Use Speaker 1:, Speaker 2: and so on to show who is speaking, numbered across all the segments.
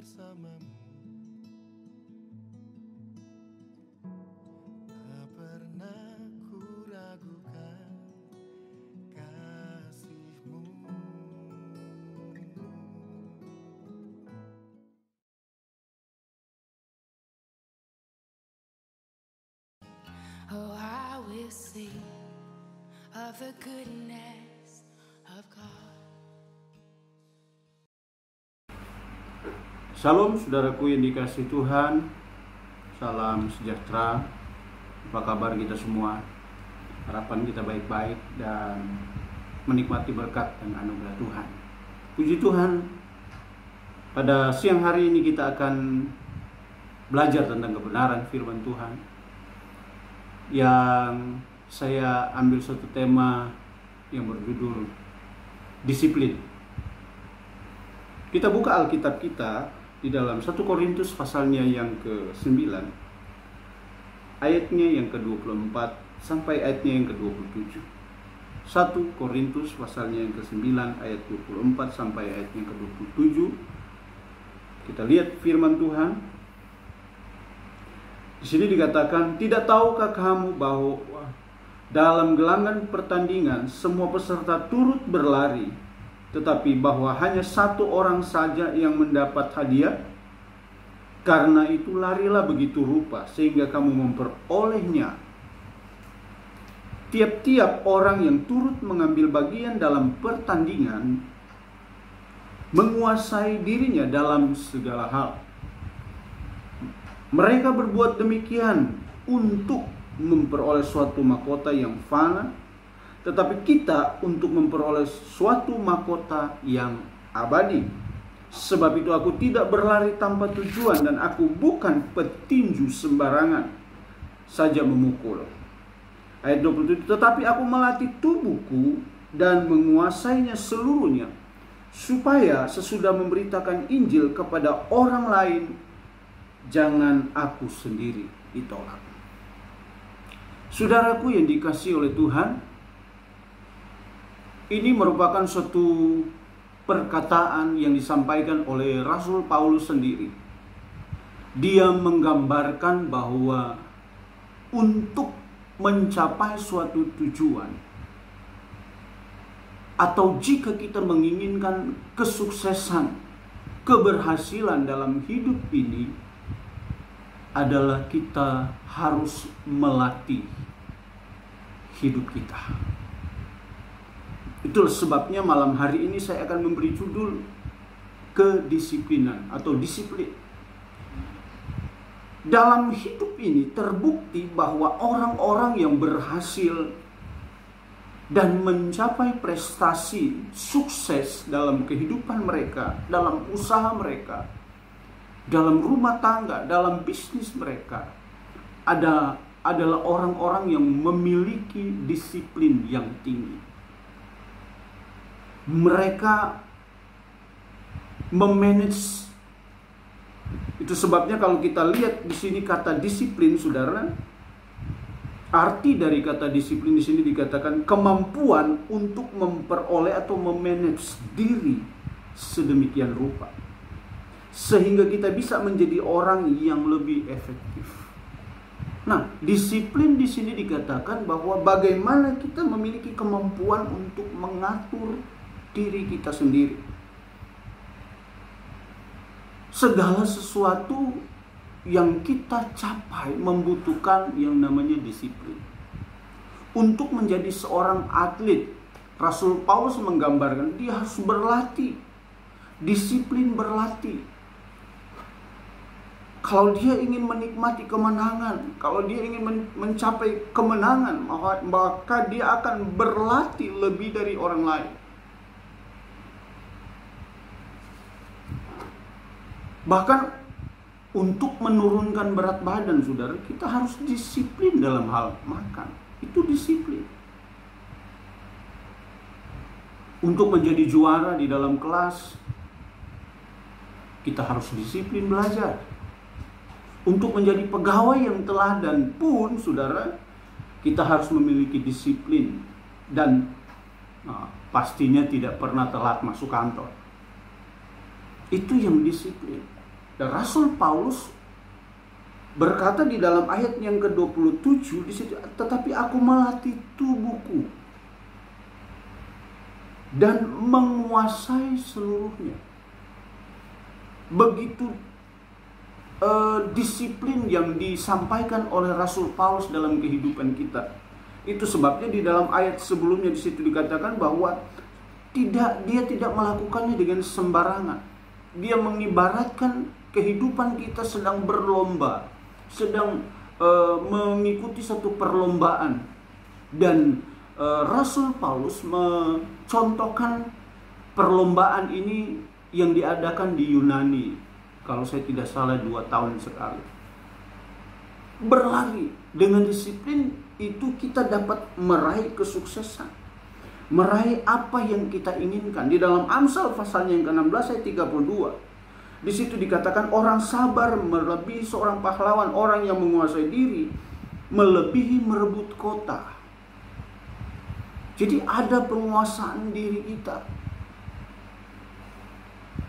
Speaker 1: bersamamu. Tak pernah ku ragukan kasih-Mu.
Speaker 2: Oh, I will sing of the goodness of God.
Speaker 3: Shalom saudaraku yang dikasihi Tuhan. Salam sejahtera. Apa kabar kita semua? Harapan kita baik-baik dan menikmati berkat dan anugerah Tuhan. Puji Tuhan, pada siang hari ini kita akan belajar tentang kebenaran firman Tuhan. Yang saya ambil satu tema yang berjudul disiplin. Kita buka Alkitab kita di dalam 1 Korintus pasalnya yang ke-9, ayatnya yang ke-24 sampai ayatnya yang ke-27. 1 Korintus pasalnya yang ke-9 ayat 24 sampai ayatnya yang ke-27. Kita lihat firman Tuhan. Di sini dikatakan, "Tidak tahukah kamu bahwa dalam gelanggang pertandingan semua peserta turut berlari, tetapi bahwa hanya satu orang saja yang mendapat hadiah? Karena itu larilah begitu rupa sehingga kamu memperolehnya. Tiap-tiap orang yang turut mengambil bagian dalam pertandingan menguasai dirinya dalam segala hal. Mereka berbuat demikian untuk memperoleh suatu mahkota yang fana, tetapi kita untuk memperoleh suatu mahkota yang abadi. Sebab itu aku tidak berlari tanpa tujuan, dan aku bukan petinju sembarangan saja memukul." Ayat 27, "Tetapi aku melatih tubuhku dan menguasainya seluruhnya, supaya sesudah memberitakan Injil kepada orang lain, jangan aku sendiri ditolak." Saudaraku yang dikasihi oleh Tuhan, ini merupakan suatu perkataan yang disampaikan oleh Rasul Paulus sendiri. Dia menggambarkan bahwa untuk mencapai suatu tujuan, atau jika kita menginginkan kesuksesan, keberhasilan dalam hidup ini, adalah kita harus melatih hidup kita. Itulah sebabnya malam hari ini saya akan memberi judul kedisiplinan atau disiplin. Dalam hidup ini terbukti bahwa orang-orang yang berhasil dan mencapai prestasi sukses dalam kehidupan mereka, dalam usaha mereka, dalam rumah tangga, dalam bisnis mereka, adalah orang-orang yang memiliki disiplin yang tinggi. Mereka memanage. Itu sebabnya kalau kita lihat di sini kata disiplin, saudara, arti dari kata disiplin di sini dikatakan kemampuan untuk memperoleh atau memanage diri sedemikian rupa sehingga kita bisa menjadi orang yang lebih efektif. Nah, disiplin di sini dikatakan bahwa bagaimana kita memiliki kemampuan untuk mengatur diri kita sendiri. Segala sesuatu yang kita capai membutuhkan yang namanya disiplin. Untuk menjadi seorang atlet, Rasul Paulus menggambarkan dia harus berlatih, disiplin berlatih. Kalau dia ingin menikmati kemenangan, kalau dia ingin mencapai kemenangan, maka dia akan berlatih lebih dari orang lain. Bahkan untuk menurunkan berat badan, saudara, kita harus disiplin dalam hal makan. Itu disiplin. Untuk menjadi juara di dalam kelas, kita harus disiplin belajar. Untuk menjadi pegawai yang teladan pun, saudara, kita harus memiliki disiplin. Dan pastinya tidak pernah telat masuk kantor. Itu yang disiplin. Dan Rasul Paulus berkata di dalam ayat yang ke-27 di situ, tetapi aku melatih tubuhku dan menguasai seluruhnya. Begitu disiplin yang disampaikan oleh Rasul Paulus dalam kehidupan kita. Itu sebabnya di dalam ayat sebelumnya di situ dikatakan bahwa dia tidak melakukannya dengan sembarangan. Dia mengibaratkan kehidupan kita sedang berlomba, sedang mengikuti satu perlombaan. Dan Rasul Paulus mencontohkan perlombaan ini yang diadakan di Yunani, kalau saya tidak salah 2 tahun sekali. Berlari dengan disiplin itu kita dapat meraih kesuksesan, meraih apa yang kita inginkan. Di dalam Amsal pasalnya yang ke-16 ayat 32, di situ dikatakan orang sabar melebihi seorang pahlawan, orang yang menguasai diri melebihi merebut kota. Jadi ada penguasaan diri kita.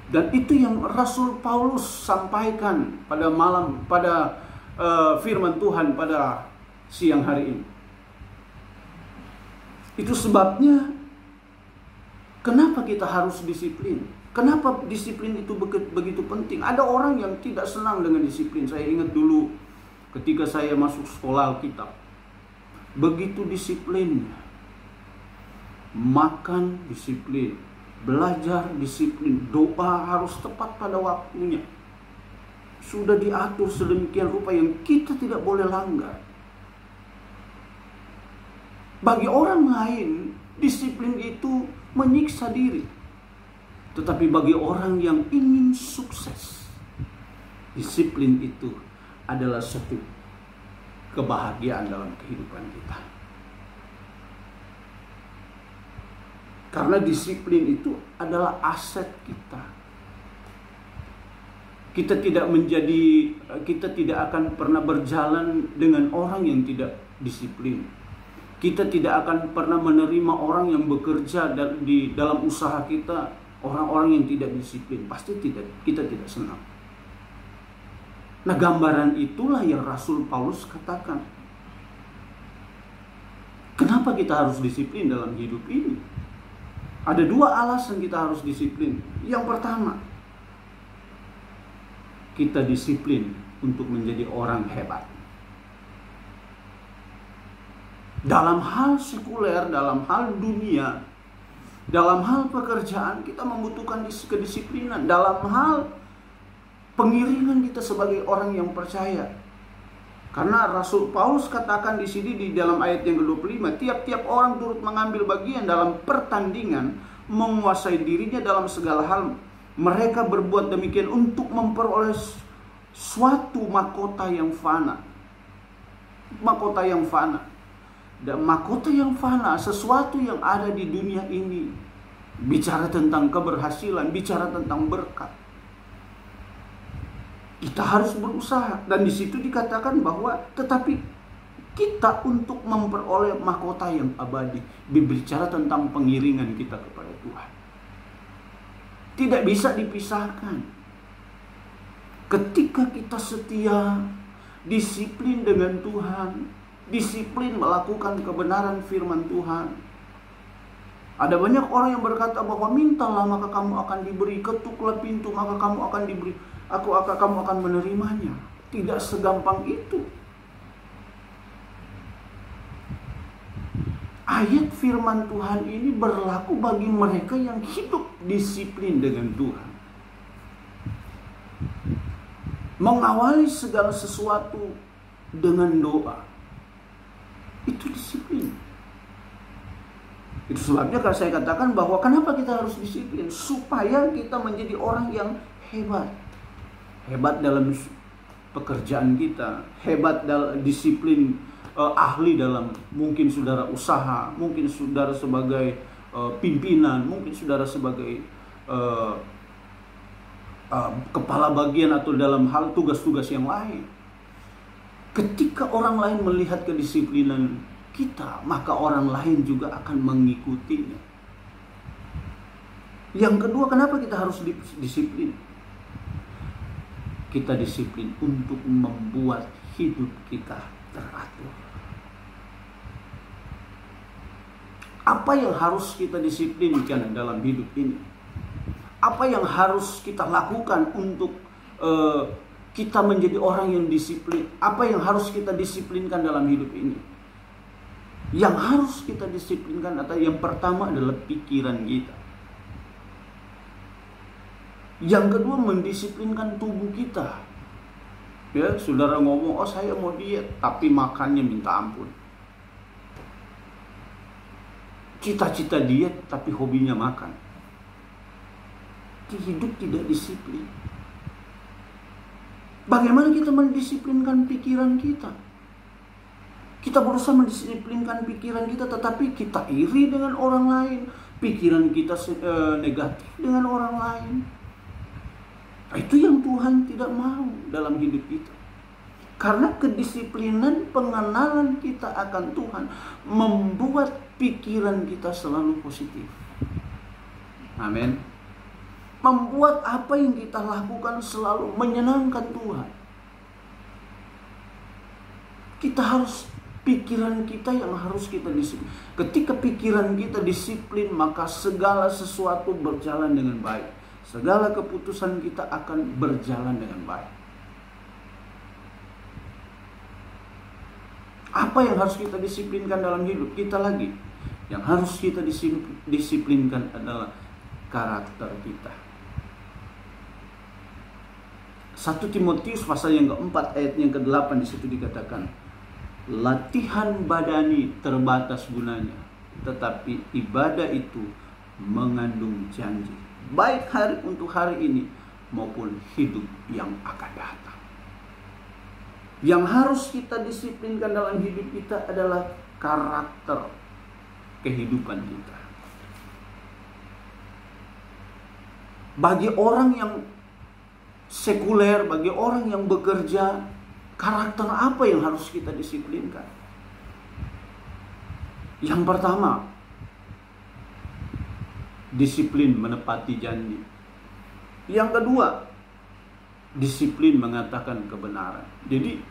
Speaker 3: Dan itu yang Rasul Paulus sampaikan pada firman Tuhan pada siang hari ini. Itu sebabnya kenapa kita harus disiplin. Kenapa disiplin itu begitu penting. Ada orang yang tidak senang dengan disiplin. Saya ingat dulu ketika saya masuk sekolah Alkitab. Begitu disiplin. Makan disiplin. Belajar disiplin, doa harus tepat pada waktunya. Sudah diatur sedemikian rupa yang kita tidak boleh langgar. Bagi orang lain, disiplin itu menyiksa diri. Tetapi bagi orang yang ingin sukses, disiplin itu adalah suatu kebahagiaan dalam kehidupan kita. Karena disiplin itu adalah aset kita. Kita tidak akan pernah berjalan dengan orang yang tidak disiplin. Kita tidak akan pernah menerima orang yang bekerja di dalam usaha kita, orang-orang yang tidak disiplin. Pasti kita tidak senang. Nah, gambaran itulah yang Rasul Paulus katakan. Kenapa kita harus disiplin dalam hidup ini? Ada 2 alasan kita harus disiplin. Yang pertama, kita disiplin untuk menjadi orang hebat. Dalam hal sekuler, dalam hal dunia, dalam hal pekerjaan, kita membutuhkan kedisiplinan. Dalam hal pengiringan kita sebagai orang yang percaya. Karena Rasul Paulus katakan di sini di dalam ayat yang ke-25, tiap-tiap orang turut mengambil bagian dalam pertandingan, menguasai dirinya dalam segala hal. Mereka berbuat demikian untuk memperoleh suatu mahkota yang fana. Mahkota yang fana. Dan mahkota yang fana, sesuatu yang ada di dunia ini. Bicara tentang keberhasilan, bicara tentang berkat. Kita harus berusaha, dan di situ dikatakan bahwa tetapi kita untuk memperoleh mahkota yang abadi, berbicara tentang pengiringan kita kepada Tuhan. Tidak bisa dipisahkan. Ketika kita setia, disiplin dengan Tuhan, disiplin melakukan kebenaran firman Tuhan. Ada banyak orang yang berkata bahwa mintalah maka kamu akan diberi, ketuklah pintu maka kamu akan diberi. Kamu akan menerimanya. Tidak segampang itu. Ayat firman Tuhan ini berlaku bagi mereka yang hidup disiplin dengan Tuhan. Mengawali segala sesuatu dengan doa. Itu disiplin. Itu sebabnya kalau saya katakan bahwa kenapa kita harus disiplin? Supaya kita menjadi orang yang hebat. Hebat dalam pekerjaan kita, hebat dalam disiplin, ahli dalam mungkin saudara usaha, mungkin saudara sebagai pimpinan, mungkin saudara sebagai kepala bagian atau dalam hal tugas-tugas yang lain. Ketika orang lain melihat kedisiplinan kita, maka orang lain juga akan mengikutinya. Yang kedua, kenapa kita harus disiplin? kita disiplin untuk membuat hidup kita teratur. Apa yang harus kita disiplinkan dalam hidup ini? Apa yang harus kita lakukan untuk kita menjadi orang yang disiplin? Apa yang harus kita disiplinkan dalam hidup ini? Yang harus kita disiplinkan atau yang pertama adalah pikiran kita. Yang kedua, mendisiplinkan tubuh kita. Ya, saudara ngomong, oh saya mau diet, tapi makannya minta ampun. Cita-cita diet, tapi hobinya makan. Hidup tidak disiplin. Bagaimana kita mendisiplinkan pikiran kita? Kita berusaha mendisiplinkan pikiran kita, tetapi kita iri dengan orang lain. Pikiran kita negatif dengan orang lain. Itu yang Tuhan tidak mau dalam hidup kita. Karena kedisiplinan pengenalan kita akan Tuhan membuat pikiran kita selalu positif. Amin. Membuat apa yang kita lakukan selalu menyenangkan Tuhan. Kita harus, pikiran kita yang harus kita disiplin. Ketika pikiran kita disiplin, maka segala sesuatu berjalan dengan baik. Segala keputusan kita akan berjalan dengan baik. Apa yang harus kita disiplinkan dalam hidup kita lagi? Yang harus kita disiplinkan adalah karakter kita. 1 Timotius pasal yang keempat ayat yang ke-8 di situ dikatakan, latihan badani terbatas gunanya, tetapi ibadah itu mengandung janji, baik untuk hari ini maupun hidup yang akan datang. Yang harus kita disiplinkan dalam hidup kita adalah karakter kehidupan kita. Bagi orang yang sekuler, bagi orang yang bekerja, karakter apa yang harus kita disiplinkan? Yang pertama, disiplin menepati janji. Yang kedua, disiplin mengatakan kebenaran. Jadi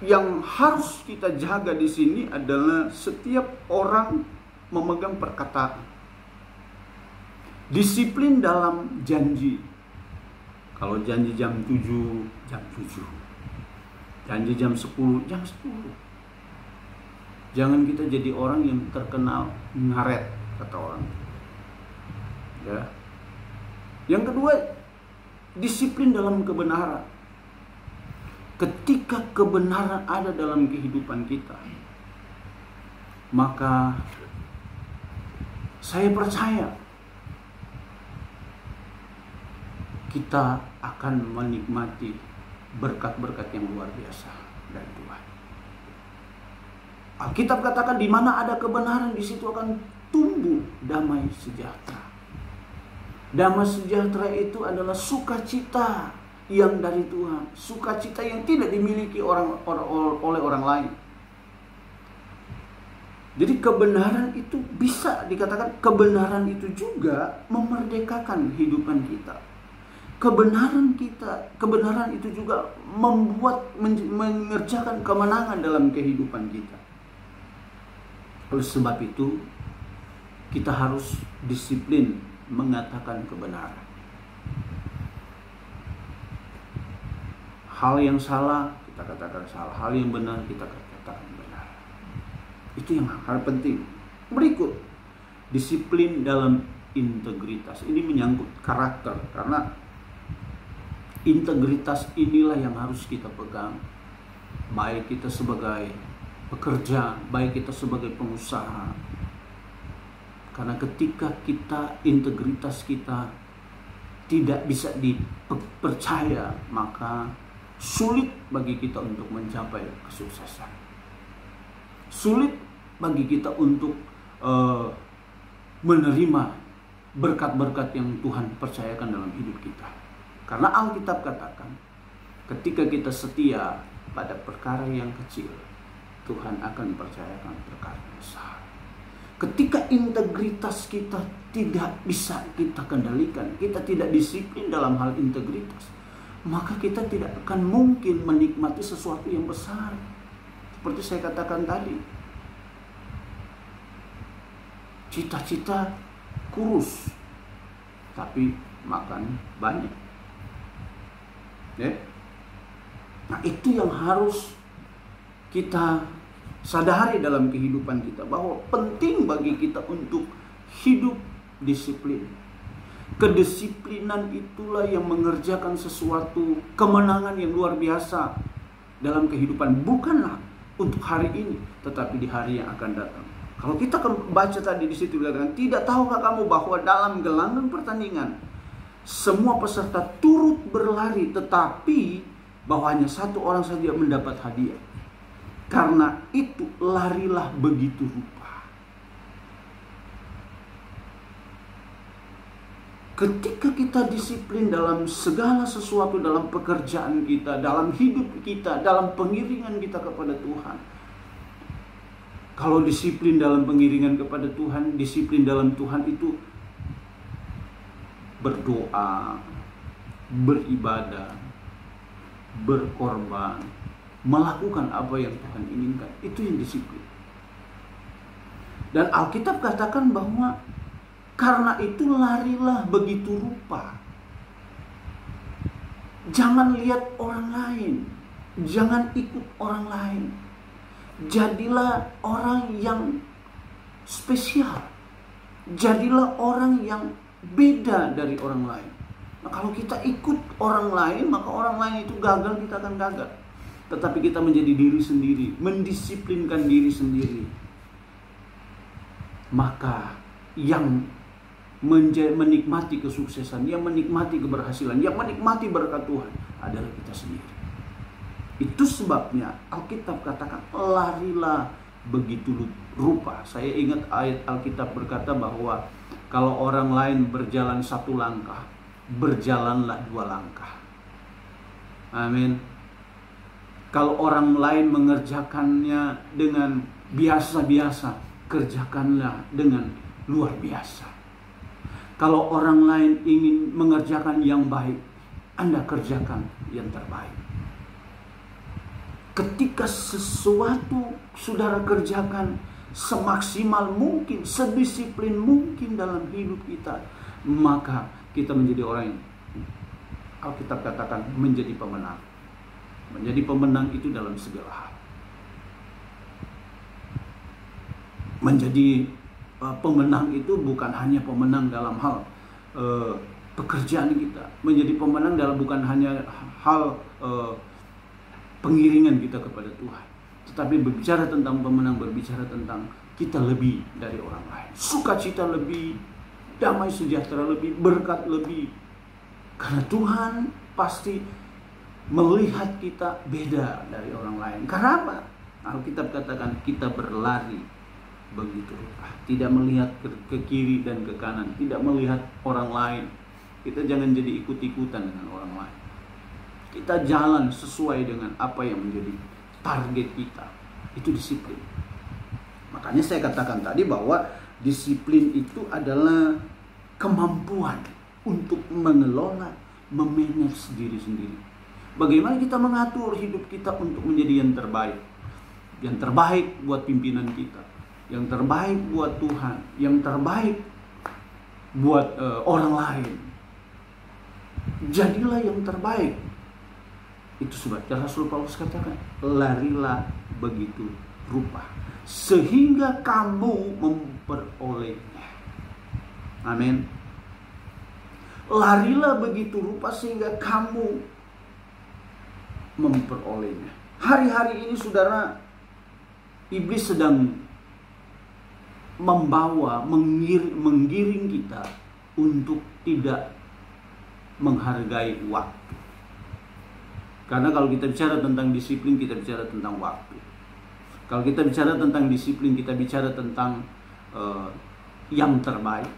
Speaker 3: yang harus kita jaga di sini adalah setiap orang memegang perkataan. Disiplin dalam janji. Kalau janji jam 7, jam 7. Janji jam 10, jam 10. Jangan kita jadi orang yang terkenal ngaret, kata orang. Ya. Yang kedua, disiplin dalam kebenaran. Ketika kebenaran ada dalam kehidupan kita, maka saya percaya kita akan menikmati berkat-berkat yang luar biasa dari Tuhan. Alkitab katakan di mana ada kebenaran, di situ akan tumbuh damai sejahtera. Damai sejahtera itu adalah sukacita yang dari Tuhan, sukacita yang tidak dimiliki oleh orang lain. Jadi kebenaran itu bisa dikatakan, kebenaran itu juga memerdekakan kehidupan kita. Kebenaran itu juga mengerjakan kemenangan dalam kehidupan kita. Oleh sebab itu, kita harus disiplin mengatakan kebenaran. Hal yang salah kita katakan salah, hal yang benar kita katakan benar. Itu yang hal penting. Berikut, disiplin dalam integritas. Ini menyangkut karakter, karena integritas inilah yang harus kita pegang. Baik kita sebagai pekerja, baik kita sebagai pengusaha. Karena ketika integritas kita tidak bisa dipercaya, maka sulit bagi kita untuk mencapai kesuksesan. Sulit bagi kita untuk menerima berkat-berkat yang Tuhan percayakan dalam hidup kita. Karena Alkitab katakan, ketika kita setia pada perkara yang kecil, Tuhan akan percayakan perkara yang besar. Ketika integritas kita tidak bisa kita kendalikan, kita tidak disiplin dalam hal integritas, maka kita tidak akan mungkin menikmati sesuatu yang besar. Seperti saya katakan tadi, cita-cita kurus, tapi makan banyak. Ya? Nah, itu yang harus kita sadari dalam kehidupan kita, bahwa penting bagi kita untuk hidup disiplin. Kedisiplinan itulah yang mengerjakan sesuatu kemenangan yang luar biasa dalam kehidupan, bukanlah untuk hari ini, tetapi di hari yang akan datang. Kalau kita baca tadi di situ dikatakan, tidak tahukah kamu bahwa dalam gelanggang pertandingan semua peserta turut berlari, tetapi bahwa hanya satu orang saja mendapat hadiah. Karena itu larilah begitu rupa. Ketika kita disiplin dalam segala sesuatu, dalam pekerjaan kita, dalam hidup kita, dalam pengiringan kita kepada Tuhan. Kalau disiplin dalam pengiringan kepada Tuhan, disiplin dalam Tuhan itu berdoa, beribadah, berkorban, melakukan apa yang Tuhan inginkan. Itu yang disiplin. Dan Alkitab katakan bahwa karena itu larilah begitu rupa. Jangan lihat orang lain, jangan ikut orang lain. Jadilah orang yang spesial. Jadilah orang yang beda dari orang lain. Nah, kalau kita ikut orang lain, maka orang lain itu gagal, kita akan gagal. Tetapi kita menjadi diri sendiri, mendisiplinkan diri sendiri, maka yang menikmati kesuksesan, yang menikmati keberhasilan, yang menikmati berkat Tuhan adalah kita sendiri. Itu sebabnya Alkitab katakan larilah begitu rupa. Saya ingat ayat Alkitab berkata bahwa kalau orang lain berjalan 1 langkah, berjalanlah 2 langkah. Amin. Kalau orang lain mengerjakannya dengan biasa-biasa, kerjakanlah dengan luar biasa. Kalau orang lain ingin mengerjakan yang baik, Anda kerjakan yang terbaik. Ketika sesuatu saudara kerjakan semaksimal mungkin, sedisiplin mungkin dalam hidup kita, maka kita menjadi orang yang Alkitab katakan menjadi pemenang. Menjadi pemenang itu dalam segala hal. Menjadi pemenang itu bukan hanya pemenang dalam hal pekerjaan kita. Menjadi pemenang dalam bukan hanya hal pengiringan kita kepada Tuhan. Tetapi berbicara tentang pemenang, berbicara tentang kita lebih dari orang lain. Sukacita lebih, damai sejahtera lebih, berkat lebih. Karena Tuhan pasti melihat kita beda dari orang lain. Karena apa? Alkitab katakan kita berlari begitu rupa. Tidak melihat ke kiri dan ke kanan, tidak melihat orang lain. Kita jangan jadi ikut-ikutan dengan orang lain. Kita jalan sesuai dengan apa yang menjadi target kita. Itu disiplin. Makanya saya katakan tadi bahwa disiplin itu adalah kemampuan untuk mengelola, memanage diri sendiri. Bagaimana kita mengatur hidup kita untuk menjadi yang terbaik. Yang terbaik buat pimpinan kita, yang terbaik buat Tuhan, yang terbaik buat orang lain. Jadilah yang terbaik. Itu sebabnya Rasul Paulus katakan, larilah begitu rupa sehingga kamu memperolehnya. Amin. Larilah begitu rupa sehingga kamu memperolehnya. Hari-hari ini saudara, iblis sedang membawa, menggiring kita untuk tidak menghargai waktu. Karena kalau kita bicara tentang disiplin, kita bicara tentang waktu. Kalau kita bicara tentang disiplin, kita bicara tentang yang terbaik.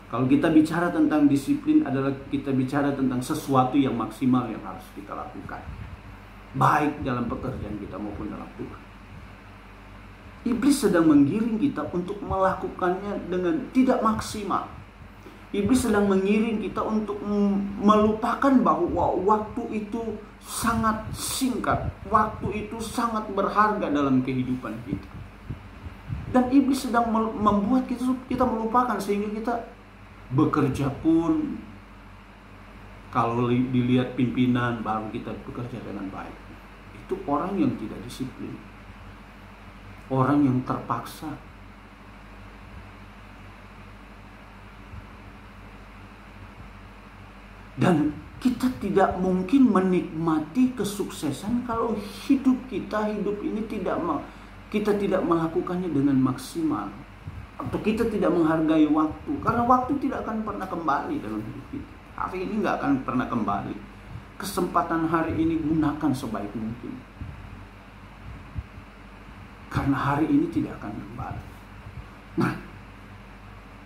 Speaker 3: Kalau kita bicara tentang disiplin adalah kita bicara tentang sesuatu yang maksimal yang harus kita lakukan. Baik dalam pekerjaan kita maupun dalam Tuhan. Iblis sedang menggiring kita untuk melakukannya dengan tidak maksimal. Iblis sedang mengiring kita untuk melupakan bahwa waktu itu sangat singkat, waktu itu sangat berharga dalam kehidupan kita. Dan iblis sedang membuat kita melupakan, sehingga kita bekerja pun kalau dilihat pimpinan baru kita bekerja dengan baik. Itu orang yang tidak disiplin, orang yang terpaksa. Dan kita tidak mungkin menikmati kesuksesan kalau hidup ini kita tidak melakukannya dengan maksimal, atau kita tidak menghargai waktu, karena waktu tidak akan pernah kembali dalam hidup kita. Hari ini nggak akan pernah kembali. Kesempatan hari ini gunakan sebaik mungkin, karena hari ini tidak akan kembali. Nah,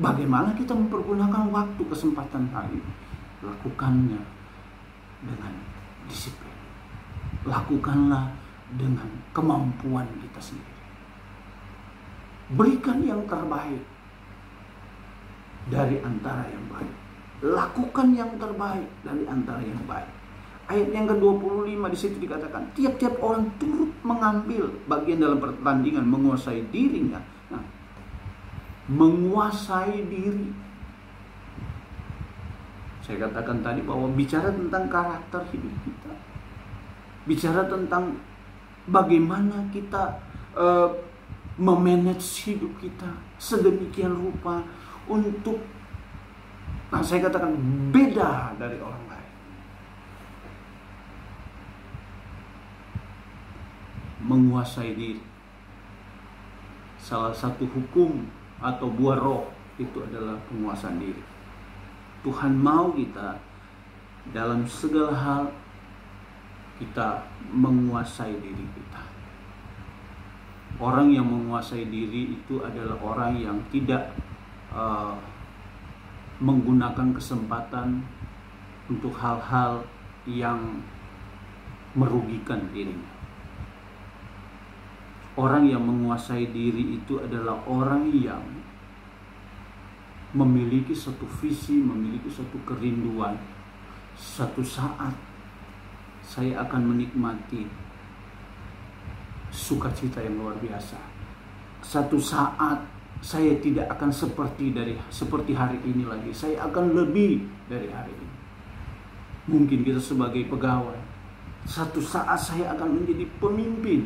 Speaker 3: bagaimana kita mempergunakan waktu, kesempatan hari ini? Lakukannya dengan disiplin. Lakukanlah dengan kemampuan kita sendiri. Berikan yang terbaik dari antara yang baik. Lakukan yang terbaik dari antara yang baik. Ayat yang ke-25 di situ dikatakan, tiap-tiap orang turut mengambil bagian dalam pertandingan, menguasai dirinya. Nah, menguasai diri. Saya katakan tadi bahwa bicara tentang karakter hidup kita, bicara tentang bagaimana kita memanage hidup kita sedemikian rupa untuk, saya katakan, beda dari orang lain. Menguasai diri. Salah satu hukum atau buah roh itu adalah penguasaan diri. Tuhan mau kita dalam segala hal kita menguasai diri kita. Orang yang menguasai diri itu adalah orang yang tidak menggunakan kesempatan untuk hal-hal yang merugikan dirinya. Orang yang menguasai diri itu adalah orang yang memiliki satu visi, memiliki satu kerinduan. Satu saat saya akan menikmati sukacita yang luar biasa. Satu saat saya tidak akan seperti hari ini lagi. Saya akan lebih dari hari ini. Mungkin kita sebagai pegawai, satu saat saya akan menjadi pemimpin.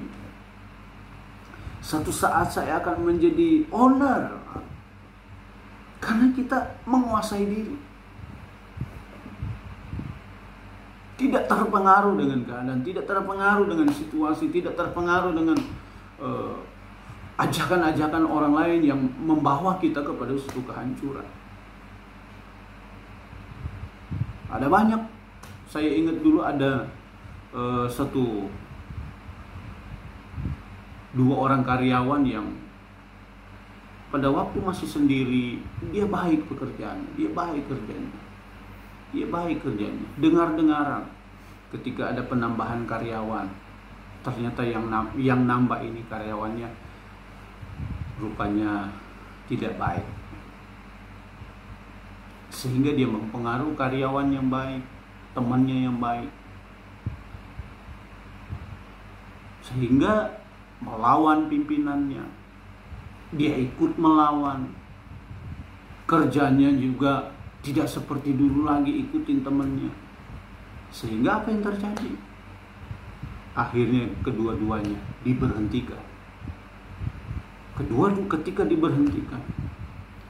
Speaker 3: Satu saat saya akan menjadi owner. Karena kita menguasai diri. Tidak terpengaruh dengan keadaan, tidak terpengaruh dengan situasi, tidak terpengaruh dengan ajakan-ajakan orang lain yang membawa kita kepada suatu kehancuran. Ada banyak. Saya ingat dulu ada dua orang karyawan yang pada waktu masih sendiri, dia baik pekerjaannya, dia baik kerjanya. Dengar-dengaran ketika ada penambahan karyawan, ternyata yang nambah ini karyawannya rupanya tidak baik, sehingga dia mempengaruhi karyawan yang baik, temannya yang baik, sehingga melawan pimpinannya. Dia ikut melawan, kerjanya juga tidak seperti dulu lagi ikutin temannya. Sehingga apa yang terjadi? Akhirnya kedua-duanya diberhentikan. Ketika diberhentikan,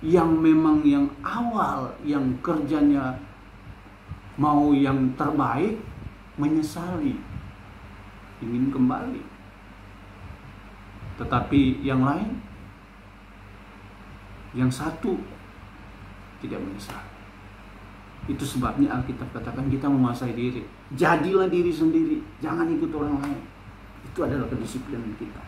Speaker 3: yang memang yang awal yang kerjanya mau yang terbaik, menyesali, ingin kembali. Tetapi yang lain, yang satu tidak menyesal. Itu sebabnya Alkitab katakan kita menguasai diri. Jadilah diri sendiri, jangan ikut orang lain. Itu adalah kedisiplinan kita.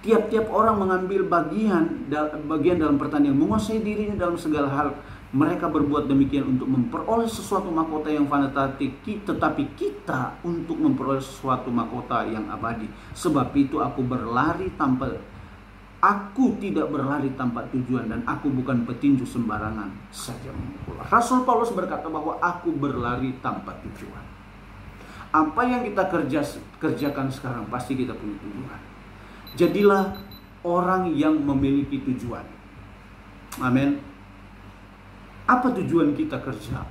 Speaker 3: Tiap-tiap orang mengambil bagian dalam pertandingan, menguasai dirinya dalam segala hal. Mereka berbuat demikian untuk memperoleh sesuatu mahkota yang fanatik, tetapi kita untuk memperoleh sesuatu mahkota yang abadi. Sebab itu aku berlari tanpa Aku tidak berlari tanpa tujuan dan aku bukan petinju sembarangan saja memukul. Rasul Paulus berkata bahwa aku berlari tanpa tujuan. Apa yang kita kerjakan sekarang pasti kita punya tujuan. Jadilah orang yang memiliki tujuan. Amin. Apa tujuan kita kerja?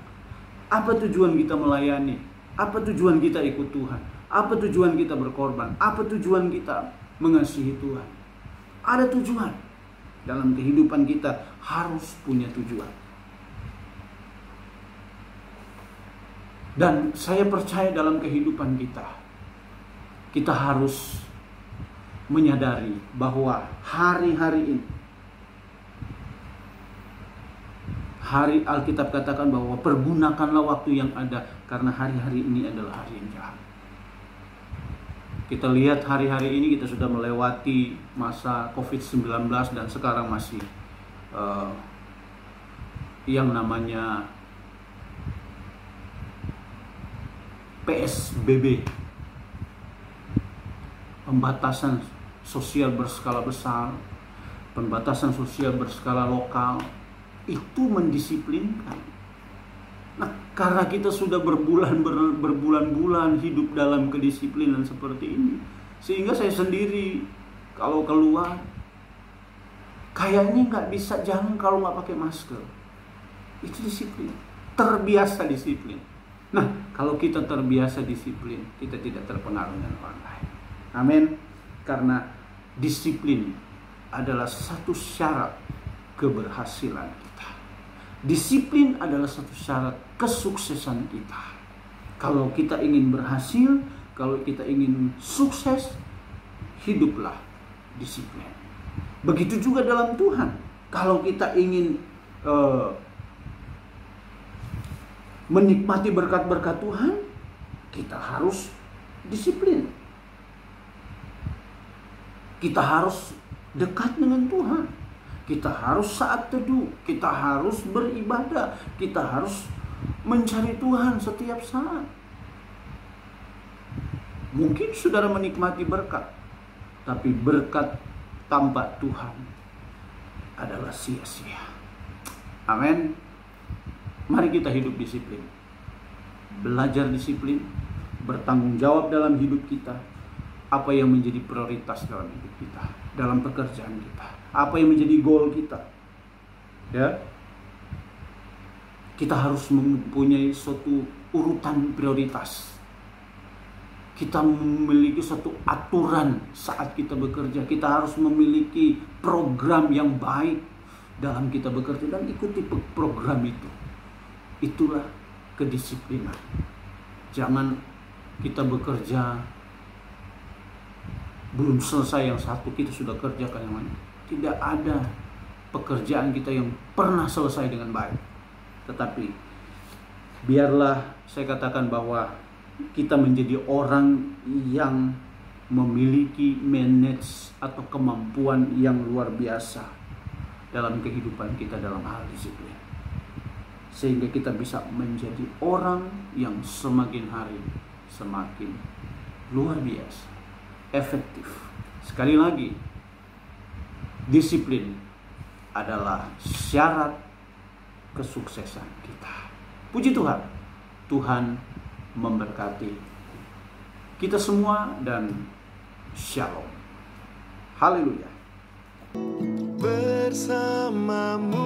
Speaker 3: Apa tujuan kita melayani? Apa tujuan kita ikut Tuhan? Apa tujuan kita berkorban? Apa tujuan kita mengasihi Tuhan? Ada tujuan. Dalam kehidupan kita harus punya tujuan. Dan saya percaya dalam kehidupan kita harus menyadari bahwa hari-hari ini, hari Alkitab katakan bahwa pergunakanlah waktu yang ada, karena hari-hari ini adalah hari yang jahat. Kita lihat hari-hari ini kita sudah melewati masa COVID-19 dan sekarang masih yang namanya PSBB, pembatasan sosial berskala besar, pembatasan sosial berskala lokal, itu mendisiplinkan. Nah, karena kita sudah berbulan-bulan hidup dalam kedisiplinan seperti ini, sehingga saya sendiri kalau keluar kayaknya nggak bisa jalan kalau nggak pakai masker. Itu disiplin, terbiasa disiplin. Nah, kalau kita terbiasa disiplin, kita tidak terpengaruh dengan orang lain. Amin. Karena disiplin adalah satu syarat keberhasilan kita. Disiplin adalah satu syarat kesuksesan kita. Kalau kita ingin berhasil, kalau kita ingin sukses, hiduplah disiplin. Begitu juga dalam Tuhan. Kalau kita ingin menikmati berkat-berkat Tuhan, kita harus disiplin. Kita harus dekat dengan Tuhan. Kita harus saat teduh, kita harus beribadah, kita harus mencari Tuhan setiap saat. Mungkin saudara menikmati berkat, tapi berkat tanpa Tuhan adalah sia-sia. Amin. Mari kita hidup disiplin, belajar disiplin, bertanggung jawab dalam hidup kita. Apa yang menjadi prioritas dalam hidup kita, dalam pekerjaan kita, apa yang menjadi goal kita, ya. Kita harus mempunyai suatu urutan prioritas. Kita memiliki suatu aturan saat kita bekerja. Kita harus memiliki program yang baik dalam kita bekerja dan ikuti program itu. Itulah kedisiplinan. Jangan kita bekerja belum selesai yang satu, kita sudah kerjakan yang lain. Tidak ada pekerjaan kita yang pernah selesai dengan baik. Tetapi biarlah saya katakan bahwa kita menjadi orang yang memiliki manage atau kemampuan yang luar biasa dalam kehidupan kita dalam hal disiplin. Sehingga kita bisa menjadi orang yang semakin hari semakin luar biasa, efektif. Sekali lagi, disiplin adalah syarat kesuksesan kita. Puji Tuhan, Tuhan memberkati kita semua dan shalom. Haleluya.
Speaker 1: Bersamamu